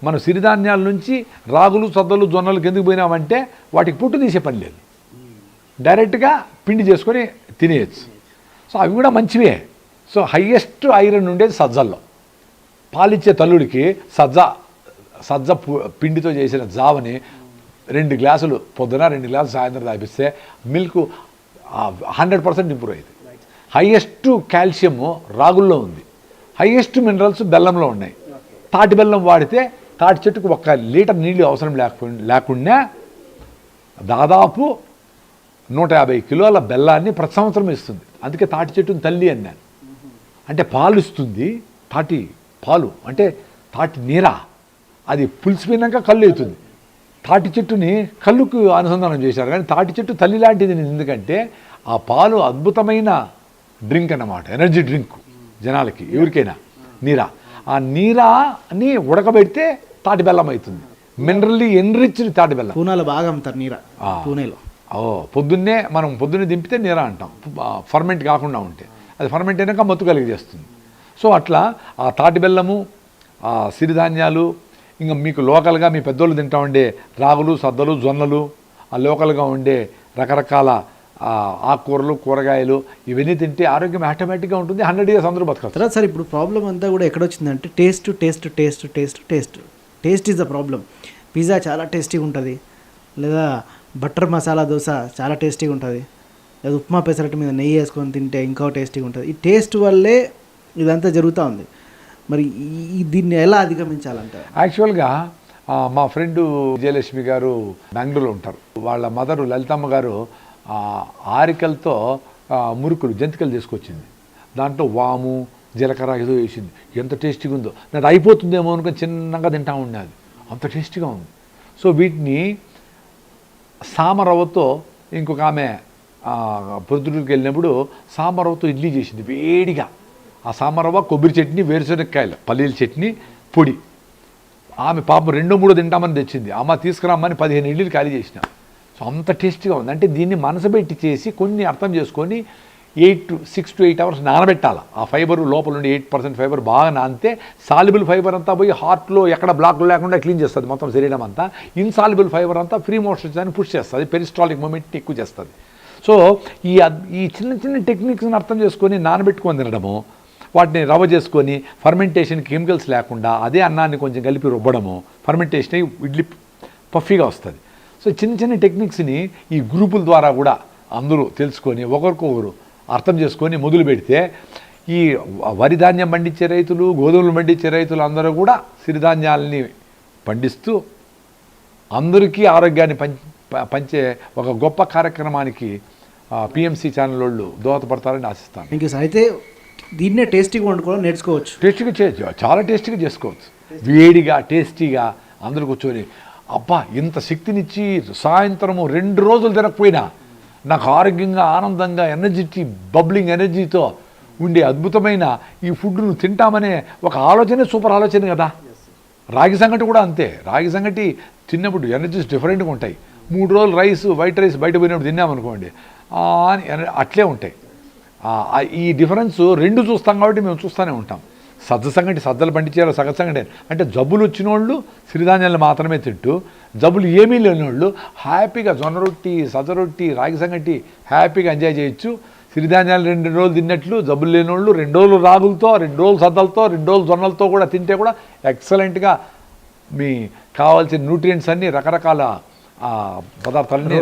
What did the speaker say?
మనం సిరిధాన్యాల నుంచి రాగులు సద్దలు జొన్నలకు ఎందుకు పోయినామంటే వాటికి పుట్టు తీసే పని లేదు, డైరెక్ట్గా పిండి చేసుకొని తినేయచ్చు. సో అవి కూడా మంచివే. సో హయ్యెస్ట్ ఐరన్ ఉండేది సజ్జల్లో. పాలిచ్చే తల్లుడికి సజ్జ పిండితో చేసిన జావని 2 గ్లాసులు పొద్దున 2 గ్లాసులు సాయంత్రం తాపిస్తే మిల్క్ 100% ఇంప్రూవ్ అయింది. హయ్యెస్ట్ కాల్షియము రాగుల్లో ఉంది, హయ్యెస్ట్ మినరల్స్ బెల్లంలో ఉన్నాయి. తాటి బెల్లం వాడితే తాటి చెట్టుకు 1 లీటర్ నీళ్ళు అవసరం లేకుండా దాదాపు 150 కిలోల బెల్లాన్ని ప్రతి సంవత్సరం ఇస్తుంది. అందుకే తాటి చెట్టుని తల్లి అన్నాను. అంటే పాలు ఇస్తుంది. తాటి పాలు అంటే తాటి నీర, అది పులిసిపోయినాక కళ్ళు అవుతుంది. తాటి చెట్టుని కళ్ళుకు అనుసంధానం చేశారు, కానీ తాటి చెట్టు తల్లి లాంటిది. ఎందుకంటే ఆ పాలు అద్భుతమైన డ్రింక్ అన్నమాట, ఎనర్జీ డ్రింక్ జనాలకి, ఎవరికైనా. నీరా, ఆ నీరాని ఉడకబెడితే తాటి బెల్లం అవుతుంది. మినరల్లీ ఎన్రిచ్డ్ తాటి బెల్లం. పూనాలో బాగా అమ్ముతారు నీరా, పూణేలో. పొద్దున్నే దింపితే నీరా అంటాం, ఫర్మెంట్ కాకుండా ఉంటే. అది ఫర్మెంట్ అయినాక మత్తు కలిగజేస్తుంది. సో అట్లా ఆ తాటి బెల్లము, ఆ సిరిధాన్యాలు, ఇంకా మీకు లోకల్గా మీ పెద్దోళ్ళు తింటా ఉండే రాగులు సద్దలు జొన్నలు, ఆ లోకల్గా ఉండే రకరకాల ఆకుకూరలు కూరగాయలు, ఇవన్నీ తింటే ఆరోగ్యం ఆటోమేటిక్గా ఉంటుంది. 100 years అందరూ బతకచ్చు. సార్ ఇప్పుడు ప్రాబ్లం అంతా కూడా ఎక్కడొచ్చిందంటే taste is the problem. Pizza చాలా టేస్టీగా ఉంటుంది, లేదా బటర్ మసాలా దోశ చాలా టేస్టీగా ఉంటుంది, లేదా ఉప్మా పెసరట్టు మీద నెయ్యి వేసుకొని తింటే ఇంకా టేస్టీగా ఉంటుంది. ఈ టేస్ట్ వల్లే ఇదంతా జరుగుతూ ఉంది. మరి దీన్ని ఎలా అధిగమించాలంటే, యాక్చువల్గా మా ఫ్రెండు విజయలక్ష్మి గారు బెంగళూరులో ఉంటారు. వాళ్ళ మదరు లలితమ్మ గారు ఆరికలతో మురుకులు జంతికలు తీసుకొచ్చింది. దాంట్లో వాము జీలకర్ర ఏదో వేసింది. ఎంత టేస్టీగా ఉందో, నాకు అయిపోతుందేమో అనుకుని చిన్నగా తింటా ఉండేది, అంత టేస్టీగా ఉంది. సో వీటిని సామరవ్వతో, ఇంకొక ఆమె పొద్దుటూరుకి వెళ్ళినప్పుడు సామరవ్వతో ఇడ్లీ చేసింది వేడిగా. ఆ సామరవ్వ, కొబ్బరి చట్నీ, వేరుశనక్కాయలు, పల్లీల చట్నీ, పొడి. ఆమె పాపం 2-3 తింటామని తెచ్చింది. అమ్మ తీసుకురామని 15 ఇడ్లీలు ఖాళీ చేసిన. సో అంత టేస్టీగా ఉంది. అంటే దీన్ని మనసు పెట్టి చేసి కొన్ని అర్థం చేసుకొని 6 to 8 hours నానబెట్టాలి. ఆ ఫైబర్ లోపల నుండి 8% ఫైబర్ బాగా నానితే సాల్యుబుల్ ఫైబర్ అంతా పోయి హార్ట్లో ఎక్కడ బ్లాక్లు లేకుండా క్లీన్ చేస్తుంది మొత్తం శరీరం అంతా. ఇన్సాల్యుబుల్ ఫైబర్ అంతా ఫ్రీ మోషన్స్ అని పుష్ చేస్తుంది, పెరిస్టాలిక్ మూమెంట్ని ఎక్కువ చేస్తుంది. సో ఈ చిన్న చిన్న టెక్నిక్స్ని అర్థం చేసుకొని నానబెట్టుకొని తినడము, వాటిని రవ్వ చేసుకొని ఫర్మెంటేషన్ కెమికల్స్ లేకుండా అదే అన్నాన్ని కొంచెం కలిపి రుబ్బడము, ఫర్మెంటేషన్ అయ్యి ఇడ్లీ పఫీగా వస్తుంది. సో చిన్న చిన్న టెక్నిక్స్ని ఈ గ్రూపుల ద్వారా కూడా అందరూ తెలుసుకొని ఒకరికొకరు అర్థం చేసుకొని మొదలు పెడితే ఈ వరి ధాన్యం పండించే రైతులు, గోధుమలు పండించే రైతులు అందరూ కూడా సిరిధాన్యాలని పండిస్తూ అందరికీ ఆరోగ్యాన్ని పంచే ఒక గొప్ప కార్యక్రమానికి పిఎంసి ఛానల్ వాళ్ళు దోహదపడతారని ఆశిస్తాను. Thank you sir. అయితే దీన్నే టేస్టీగా వండుకోవడం నేర్చుకోవచ్చు. టేస్టీగా చేయొచ్చు, చాలా టేస్టీగా చేసుకోవచ్చు. వేడిగా టేస్టీగా అందరూ కూర్చొని అబ్బా ఇంత శక్తినిచ్చి సాయంత్రము 2 రోజులు తినకపోయినా నాకు ఆరోగ్యంగా ఆనందంగా బబ్లింగ్ ఎనర్జీతో ఉండే అద్భుతమైన ఈ ఫుడ్ను తింటామనే ఒక ఆలోచనే సూపర్ ఆలోచన కదా. రాగి సంగటి కూడా అంతే. రాగి సంగటి తిన్నప్పుడు ఎనర్జీస్ డిఫరెంట్గా ఉంటాయి. 3 రోజులు వైట్ రైస్ బయట పోయినప్పుడు తిన్నామనుకోండి అట్లే ఉంటాయి. ఈ డిఫరెన్స్ 2 చూస్తాం కాబట్టి మేము చూస్తూనే ఉంటాం. సద్దలు పండించారు సగ సంగటి అంటే జబ్బులు వచ్చిన వాళ్ళు సిరిధాన్యాలు మాత్రమే తింటూ, జబ్బులు ఏమీ లేని వాళ్ళు హ్యాపీగా జొన్న రొట్టి, సజ్జ రొట్టి, రాగి సంగటి హ్యాపీగా ఎంజాయ్ చేయొచ్చు. సిరిధాన్యాలు 2 రోజులు తిన్నట్లు జబ్బులు లేని వాళ్ళు 2 రోజులు రాగులతో, 2 రోజులు సద్దలతో, 2 రోజులు జొన్నలతో కూడా తింటే కూడా ఎక్సలెంట్గా మీ కావాల్సిన న్యూట్రియంట్స్ అన్నీ రకరకాల పదార్థాలన్నీ